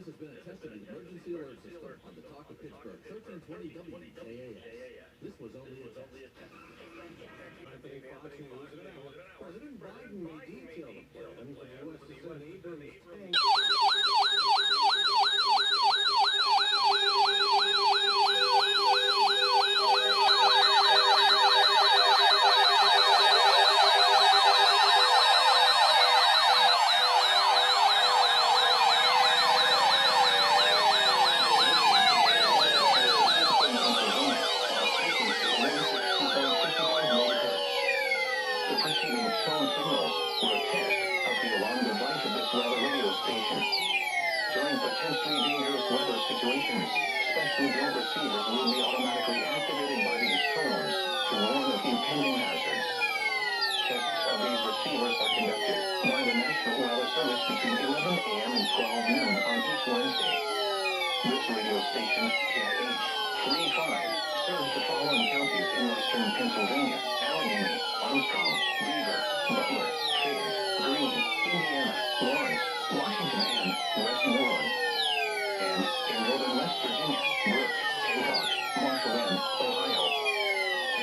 has been a test of the emergency alert system on the Talk of Pittsburgh, 1320 EAS. This was only a test. President Biden may detail the plan for the U.S. to send Abrams tanks. During potentially dangerous weather situations, specially built receivers will be automatically activated by these tones to warn of impending hazards. Tests of these receivers are conducted by the National Weather Service between 11 a.m. and 12 noon on each Wednesday. This radio station, EAS 35, serves the following counties in western Pennsylvania: Allegheny, Armstrong, Beaver, Butler, Fayette, Greene, Indiana, Lawrence, Washington, and Westmoreland. And in northern West Virginia, Brooke, Hancock, Marshall, and Ohio.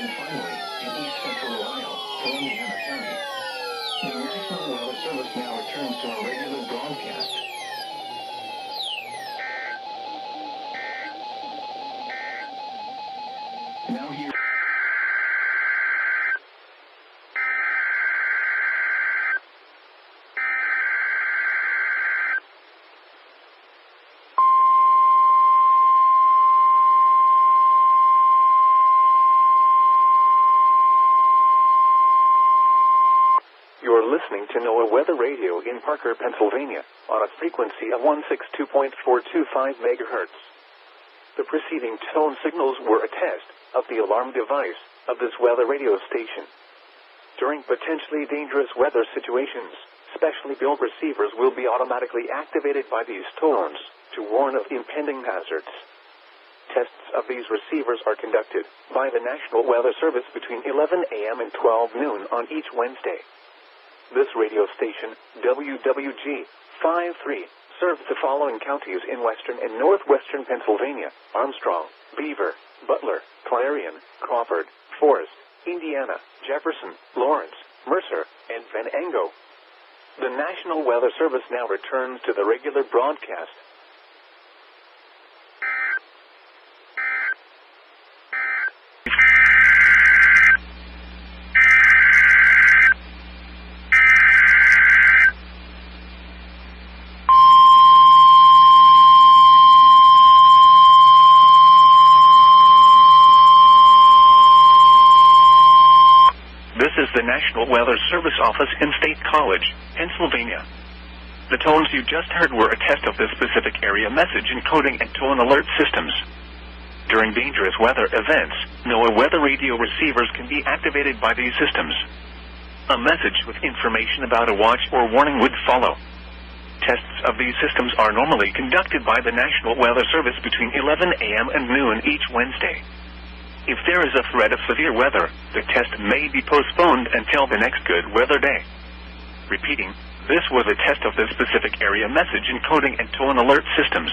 And finally, in east central Ohio, Columbiana County. The National Weather Service now returns to our regular broadcast. Now here. You're listening to NOAA Weather Radio in Parker, Pennsylvania, on a frequency of 162.425 megahertz. The preceding tone signals were a test of the alarm device of this weather radio station. During potentially dangerous weather situations, specially built receivers will be automatically activated by these tones to warn of impending hazards. Tests of these receivers are conducted by the National Weather Service between 11 a.m. and 12 noon on each Wednesday. This radio station, WWG 53, serves the following counties in western and northwestern Pennsylvania: Armstrong, Beaver, Butler, Clarion, Crawford, Forest, Indiana, Jefferson, Lawrence, Mercer, and Venango. The National Weather Service now returns to the regular broadcast. This is the National Weather Service office in State College, Pennsylvania. The tones you just heard were a test of the specific area message encoding and tone alert systems. During dangerous weather events, NOAA weather radio receivers can be activated by these systems. A message with information about a watch or warning would follow. Tests of these systems are normally conducted by the National Weather Service between 11 a.m. and noon each Wednesday. If there is a threat of severe weather, the test may be postponed until the next good weather day. Repeating, this was a test of the specific area message encoding and tone alert systems.